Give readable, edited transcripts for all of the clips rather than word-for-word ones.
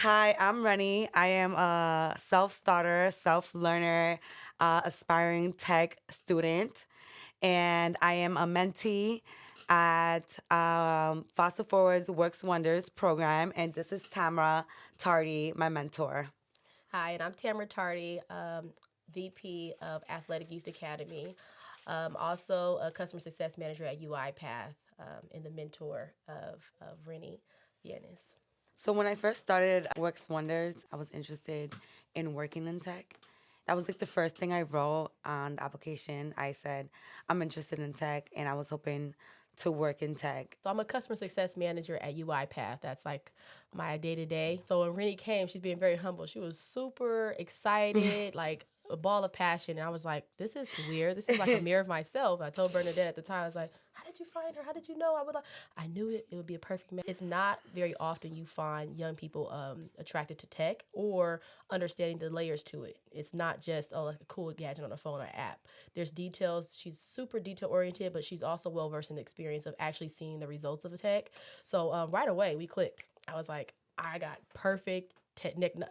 Hi, I'm Renny. I am a self-starter, self-learner, aspiring tech student, and I am a mentee at Fossil Forward's Works Wonders program, and this is Tamara Tardy, my mentor. Hi, and I'm Tamara Tardy, VP of Athletic Youth Academy. Also a customer success manager at UiPath, and the mentor of Renny Vinas. So when I first started Works Wonders, I was interested in working in tech. That was like the first thing I wrote on the application. I said, I'm interested in tech, and I was hoping to work in tech. So I'm a customer success manager at UiPath. That's like my day to day. So when Renny came, she's being very humble. She was super excited, like a ball of passion. And I was like, this is weird. This is like a mirror of myself. I told Bernadette at the time, I was like, how did you find her? How did you know? I knew it would be a perfect match. It's not very often you find young people attracted to tech or understanding the layers to it. It's not just, oh, like a cool gadget on a phone or app. There's details. She's super detail oriented, but she's also well versed in the experience of actually seeing the results of the tech. So right away, we clicked. I was like, I got perfect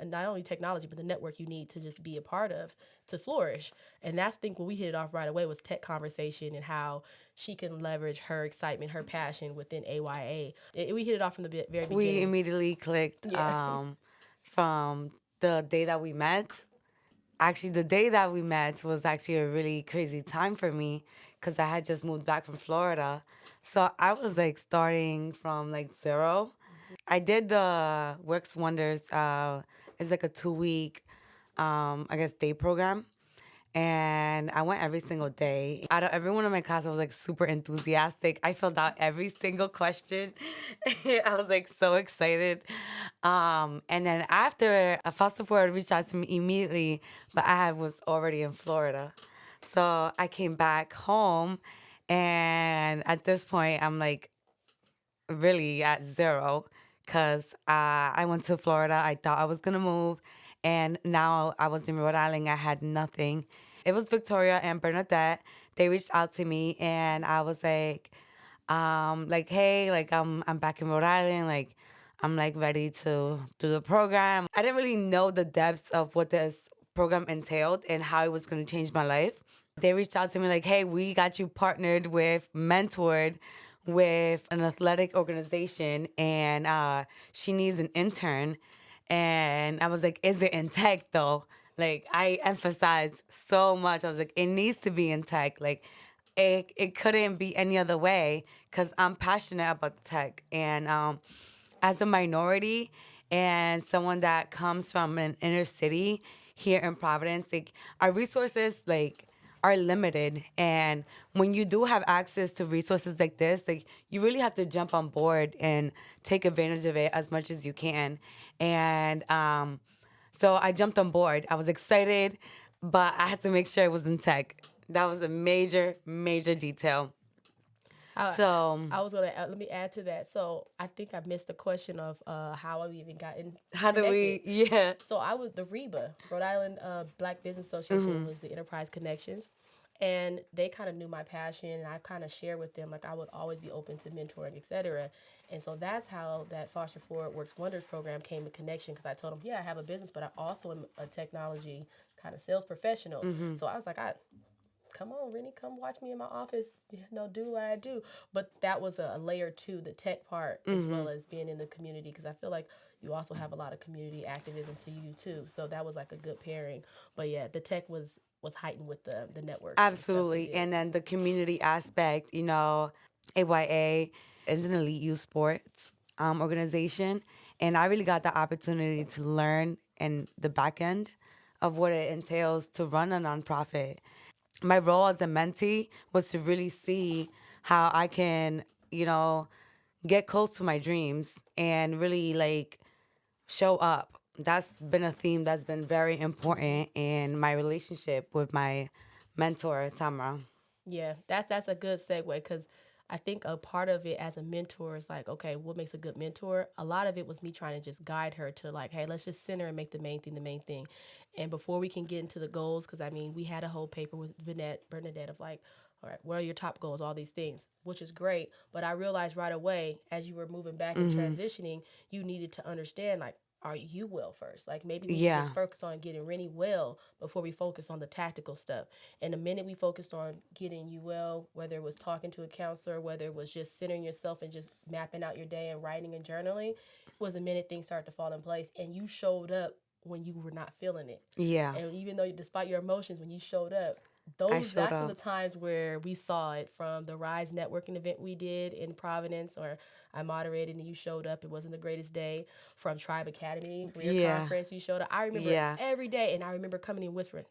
not only technology but the network you need to just be a part of to flourish. And that's, I think, what we hit it off right away was tech conversation and how she can leverage her excitement, her passion within AYA. We hit it off from the very We beginning. immediately clicked Yeah. from the day that we met. Actually, the day that we met was actually a really crazy time for me because I had just moved back from Florida. So I was like starting from like zero. I did the Works Wonders. It's like a 2 week, I guess, day program. And I went every single day. Out of everyone in my class, I was like super enthusiastic. I filled out every single question. I was like so excited. And then after, a foster forward reached out to me immediately, but I was already in Florida. So I came back home. And at this point, I'm like really at zero because I went to Florida. I thought I was going to move. And now I was in Rhode Island. I had nothing. It was Victoria and Bernadette. They reached out to me, and I was like, hey, like I'm back in Rhode Island. Like, I'm like ready to do the program. I didn't really know the depths of what this program entailed and how it was going to change my life. They reached out to me like, hey, we got you partnered with, mentored with an athletic organization, and she needs an intern. And I was like, is it in tech though? Like, I emphasized so much. I was like, it needs to be in tech. Like, it couldn't be any other way because I'm passionate about tech. And as a minority and someone that comes from an inner city here in Providence, like our resources like are limited. And when you do have access to resources like this, like you really have to jump on board and take advantage of it as much as you can. And so I jumped on board. I was excited, but I had to make sure it was in tech. That was a major, major detail. I, So I was gonna let me add to that. So I think I missed the question of how I even got in how do connected. we, yeah. So I was the REBA, Rhode Island Black Business Association, was the Enterprise Connections, and they kind of knew my passion, and I kind of shared with them like I would always be open to mentoring, etc. And so that's how that Foster Forward Works Wonders program came to connection because I told them, yeah, I have a business, but I also am a technology kind of sales professional. So I was like, I come on, Renny, come watch me in my office, do what I do. But that was a layer two, the tech part, as well as being in the community, because I feel like you also have a lot of community activism to you too. So that was like a good pairing. But yeah, the tech was heightened with the networks and stuff we Absolutely. did. And then the community aspect, AYA is an elite youth sports organization. And I really got the opportunity to learn in the back end of what it entails to run a nonprofit. My role as a mentee was to really see how I can, get close to my dreams and really like show up. That's been a theme that's been very important in my relationship with my mentor, Tamara. Yeah, that's a good segue because I think a part of it as a mentor is like, okay, what makes a good mentor? A lot of it was me trying to just guide her to like, hey, let's just center and make the main thing the main thing. And before we can get into the goals, because I mean, we had a whole paper with Bernadette of like, all right, what are your top goals? All these things, which is great. But I realized right away as you were moving back and transitioning, you needed to understand like, are you well first? Like maybe we should Yeah. just focus on getting Renny well before we focus on the tactical stuff. And the minute we focused on getting you well, whether it was talking to a counselor, whether it was just centering yourself and just mapping out your day and writing and journaling, was the minute things started to fall in place and you showed up when you were not feeling it. Yeah. And even though despite your emotions, when you showed up, I showed that's the up. times where we saw it from the Rise networking event we did in Providence, or I moderated and you showed up. It wasn't the greatest day. From Tribe Academy career Yeah. conference, you showed up. I remember Yeah. every day, and I remember coming in whispering,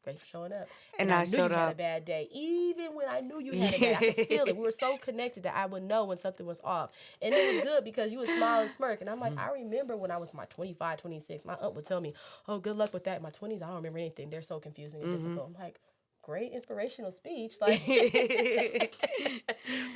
"Great for showing up." And And I I knew you showed had a up. bad day, even when I knew you had a bad. I could feel it. Yeah. We were so connected that I would know when something was off, and it was good because you would smile and smirk. And I'm like, I remember when I was my 25, 26, my aunt would tell me, "Oh, good luck with that." In my 20s, I don't remember anything. They're so confusing and difficult. I'm like, great inspirational speech, like.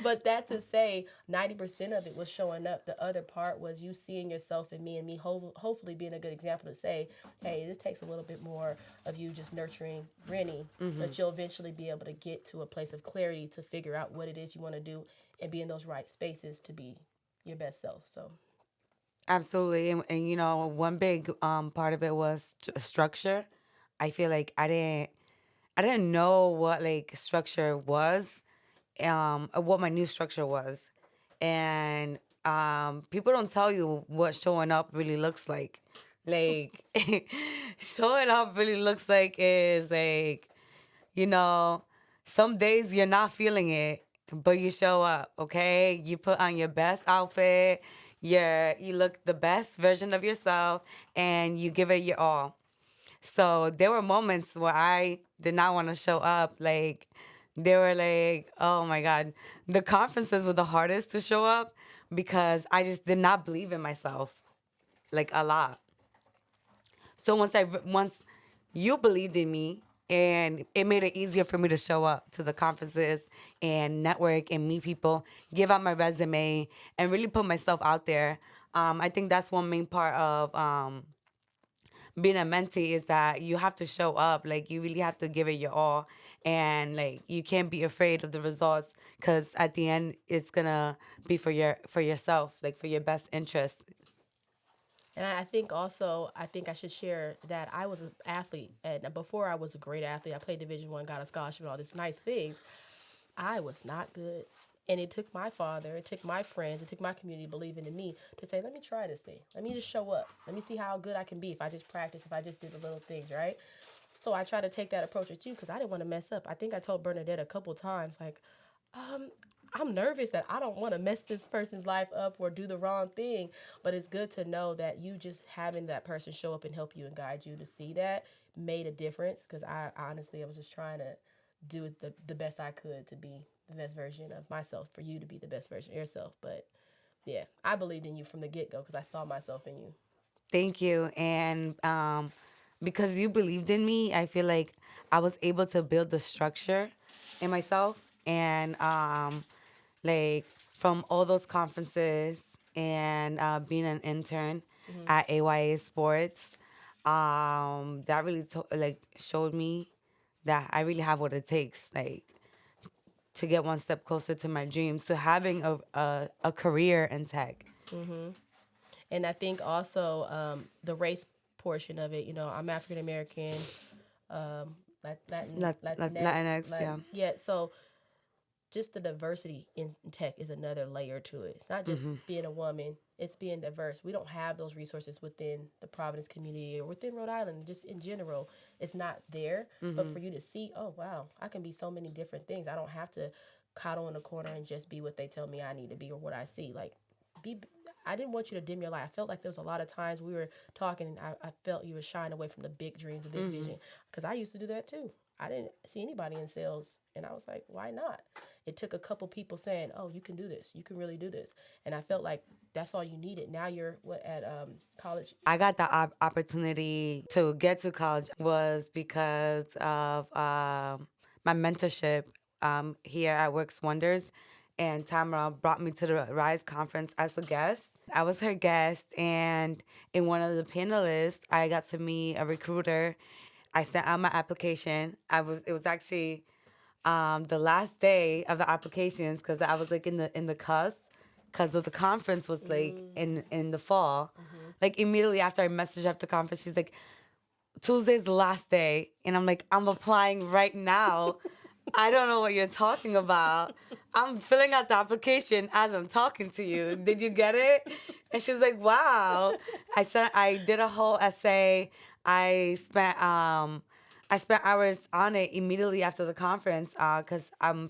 But that to say 90% of it was showing up. The other part was you seeing yourself in me, and me hopefully being a good example to say, hey, this takes a little bit more of you just nurturing Renny, but you'll eventually be able to get to a place of clarity to figure out what it is you want to do and be in those right spaces to be your best self. So Absolutely. And you know, one big part of it was structure. I feel like I didn't know what like structure was, what my new structure was. And people don't tell you what showing up really looks like. Like showing up really looks like is like, you know, some days you're not feeling it, but you show up, okay? You put on your best outfit, you look the best version of yourself, and you give it your all. So there were moments where I did not want to show up. Like, they were like, oh my God. The conferences were the hardest to show up because I just did not believe in myself, like a lot. So once you believed in me, and it made it easier for me to show up to the conferences and network and meet people, give out my resume, and really put myself out there. I think that's one main part of being a mentee is that you have to show up. Like you really have to give it your all, and like you can't be afraid of the results because at the end it's gonna be for yourself, like for your best interest. and I think also, I think I should share that I was an athlete, and before I was a great athlete, I played Division 1, got a scholarship, and all these nice things. I was not good, and it took my father, it took my friends, it took my community believing in me to say, let me try this thing, let me just show up, let me see how good I can be if I just practice, if I just did the little things, right? So I try to take that approach with you because I didn't want to mess up. I think I told Bernadette a couple times, like, um, I'm nervous that I don't want to mess this person's life up or do the wrong thing. But it's good to know that you just having that person show up and help you and guide you to see that made a difference. Because I honestly, I was just trying to do the best I could to be the best version of myself for you to be the best version of yourself. But yeah, I believed in you from the get go because I saw myself in you. Thank you. And because you believed in me, I feel like I was able to build the structure in myself. And like from all those conferences and being an intern Mm-hmm. at AYA Sports, that really like showed me that I really have what it takes, like to get one step closer to my dreams, to having a career in tech. Mm-hmm. And I think also the race portion of it. You know, I'm African American, Latinx, Latinx, yeah. yeah. So just the diversity in tech is another layer to it. It's not just Hmm. being a woman; it's being diverse. We don't have those resources within the Providence community or within Rhode Island, just in general. It's not there. But Hmm. for you to see, oh wow, I can be so many different things. I don't have to coddle in the corner and just be what they tell me I need to be or what I see. Like, be. I didn't want you to dim your light. I felt like there was a lot of times we were talking, and I felt you were shying away from the big dreams, the big Hmm. vision, because I used to do that too. I didn't see anybody in sales, and I was like, why not? It took a couple people saying, "Oh, you can do this. You can really do this," and I felt like that's all you needed. Now you're what at college. I got the opportunity to get to college was because of my mentorship here at Works Wonders. And Tamara brought me to the Rise conference as a guest. I was her guest, and in one of the panelists, I got to meet a recruiter. I sent out my application. It was actually the last day of the applications because I was like in the cusp because of the conference was like Mm-hmm. in the fall. Like immediately after I messaged after conference, she's like, Tuesday's the last day. And I'm like, I'm applying right now. I don't know what you're talking about. I'm filling out the application as I'm talking to you. Did you get it? And she was like, wow. I did a whole essay. I spent I spent hours on it immediately after the conference because I'm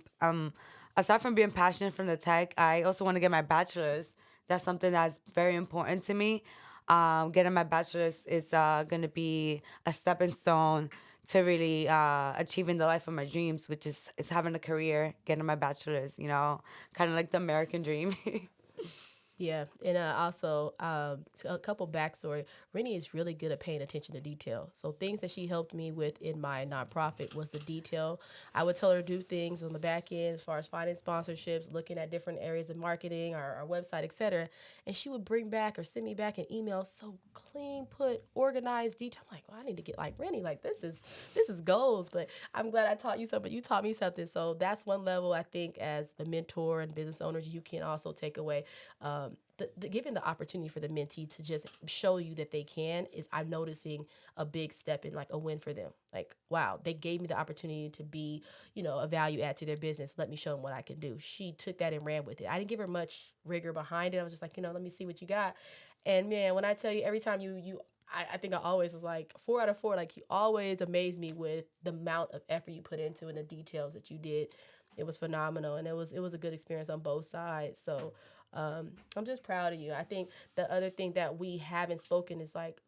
aside from being passionate from the tech, I also want to get my bachelor's. That's something that's very important to me. Getting my bachelor's is going to be a stepping stone to really achieving the life of my dreams, which is having a career, getting my bachelor's. Kind of like the American dream. Yeah, and also a couple backstory. Renny is really good at paying attention to detail. So things that she helped me with in my nonprofit was the detail. I would tell her to do things on the back end as far as finding sponsorships, looking at different areas of marketing, our website, etc. And she would bring back or send me back an email so clean, put, organized, detail. I'm like, well, I need to get like Renny. Like this is goals. But I'm glad I taught you something. You taught me something. So that's one level I think as the mentor and business owners you can also take away. Giving the opportunity for the mentee to just show you that they can is I'm noticing a big step in like a win for them. Like, wow, they gave me the opportunity to be, a value add to their business. Let me show them what I can do. She took that and ran with it. I didn't give her much rigor behind it. I was just like, let me see what you got. And man, when I tell you every time I think I always was like 4 out of 4. Like you always amaze me with the amount of effort you put into and the details that you did. It was phenomenal, and it was a good experience on both sides. So I'm just proud of you. I think the other thing that we haven't spoken is like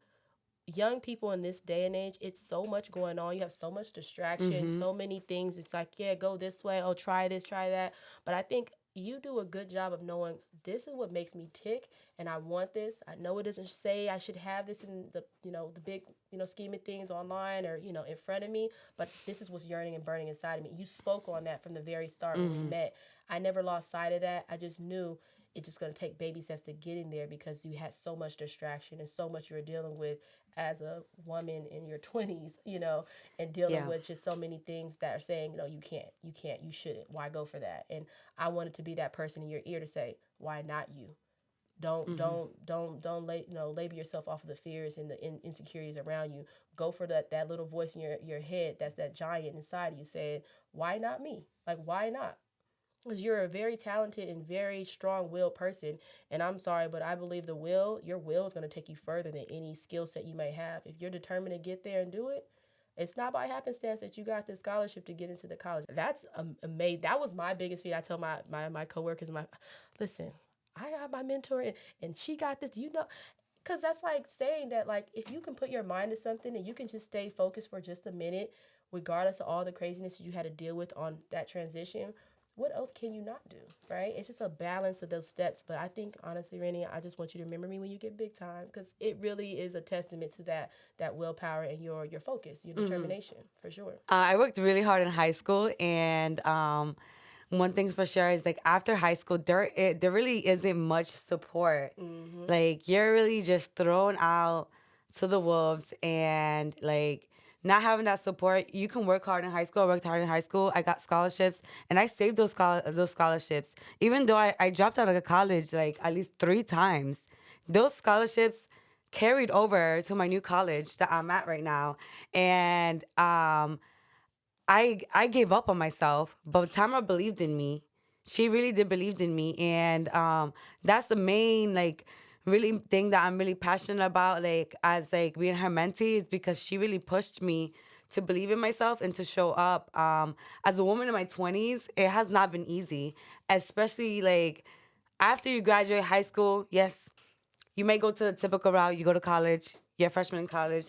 young people in this day and age, it's so much going on. You have so much distraction, Mm-hmm. so many things. It's like, yeah, go this way. Oh, try this, try that. But I think you do a good job of knowing this is what makes me tick and I want this. I know it doesn't say I should have this in the big, scheme of things online or, in front of me, but this is what's yearning and burning inside of me. You spoke on that from the very start when we Mm-hmm. met. I never lost sight of that. I just knew it's just going to take baby steps to getting there because you had so much distraction and so much you were dealing with as a woman in your 20s, and dealing Yeah. with just so many things that are saying, you can't, you shouldn't. Why go for that? And I wanted to be that person in your ear to say, why not you? Don't Mm-hmm. don't don't don't label yourself off of the fears and the insecurities around you. Go for that little voice in your head that's that giant inside of you saying, why not me? Like why not? Because you're a very talented and very strong-willed person, and I'm sorry, but I believe your will is going to take you further than any skill set you may have. If you're determined to get there and do it, it's not by happenstance that you got the scholarship to get into the college. That's amazing. That was my biggest feat. I tell my coworkers, listen, I got my mentor, and she got this. Because that's like saying that like if you can put your mind to something and you can just stay focused for just a minute, regardless of all the craziness that you had to deal with on that transition, what else can you not do, right? It's just a balance of those steps. But I think, honestly, Renny, I just want you to remember me when you get big time because it really is a testament to that willpower and your focus, your Mm-hmm. determination, for sure. I worked really hard in high school, and one thing for sure is like after high school, there really isn't much support. Mm-hmm. Like you're really just thrown out to the wolves, and like not having that support. You can work hard in high school. I worked hard in high school. I got scholarships, and I saved those scholarships. Even though I dropped out of college like at least 3 times, those scholarships carried over to my new college that I'm at right now, and I gave up on myself, but Tamara believed in me. She really did believe in me, and that's the main like really thing that I'm really passionate about. Like as like being her mentee is because she really pushed me to believe in myself and to show up. As a woman in my 20s, it has not been easy, especially like after you graduate high school. Yes, you may go to the typical route. You go to college. You're a freshman in college,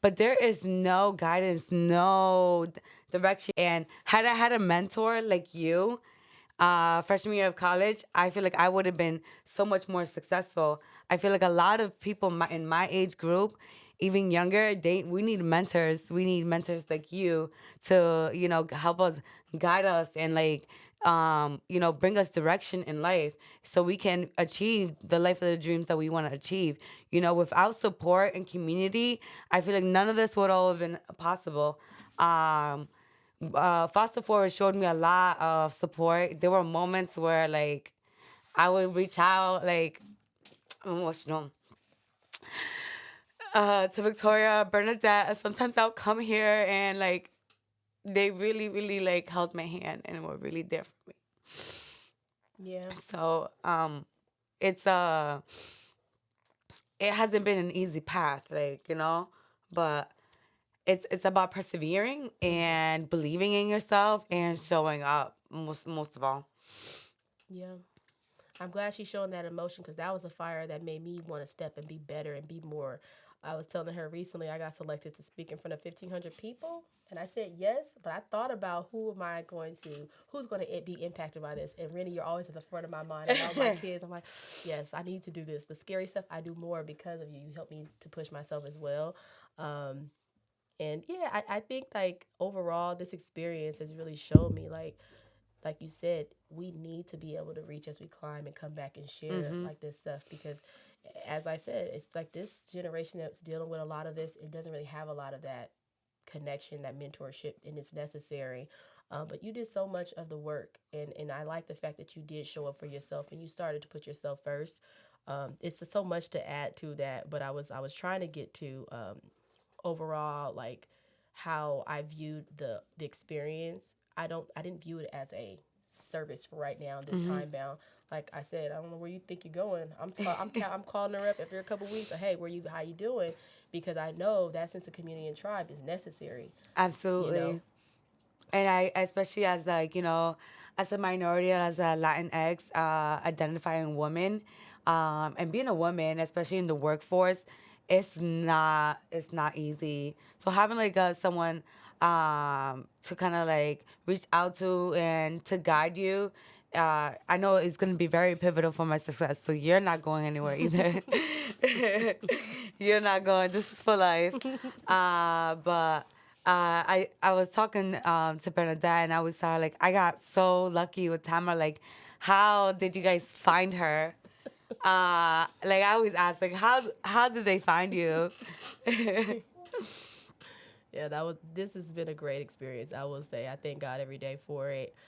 but there is no guidance, no direction. And had I had a mentor like you, freshman year of college, I feel like I would have been so much more successful. I feel like a lot of people in my age group, even younger, we need mentors. We need mentors like you to, help us, guide us, and like, bring us direction in life so we can achieve the life of the dreams that we want to achieve. Without support and community, I feel like none of this would all have been possible. Foster Forward showed me a lot of support. There were moments where like I would reach out, like I'm emotional. to Victoria, Bernadette. Sometimes I'll come here and like they really, really like held my hand and were really there for me. Yeah. So it's it hasn't been an easy path, like but it's about persevering Hmm. and believing in yourself and showing up most of all. Yeah. I'm glad she's showing that emotion because that was a fire that made me want to step and be better and be more. I was telling her recently I got selected to speak in front of 1,500 people, and I said yes, but I thought about who's going to be impacted by this. And Renny, you're always at the front of my mind about my kids. I'm like, yes, I need to do this. The scary stuff I do more because of you. You help me to push myself as well. Um, and yeah, I think like overall, this experience has really shown me like you said, we need to be able to reach as we climb and come back and share Mhm. like this stuff because, as I said, it's like this generation that's dealing with a lot of this. It doesn't really have a lot of that connection, that mentorship, and it's necessary. But you did so much of the work, and I like the fact that you did show up for yourself and you started to put yourself first. It's so much to add to that, but I was trying to get to overall like how I viewed the experience. I didn't view it as a service for right now this Mhm. time bound. Like I said, I don't know where you think you're going. I'm calling her up every couple weeks. Hey, where you how you doing? Because I know that sense of community and tribe is necessary. You know. Absolutely. And I, especially as like as a minority, as a Latinx identifying woman, and being a woman, especially in the workforce, it's not easy. So having like someone to kind of like reach out to and to guide you. I know it's going to be very pivotal for my success. So you're not going anywhere either. You're not going. This is for life. But I was talking to Bernadette and I was like I got so lucky with Tamara. Like, how did you guys find her? Like I always ask, like how did they find you? Yeah, this has been a great experience. I will say I thank God every day for it.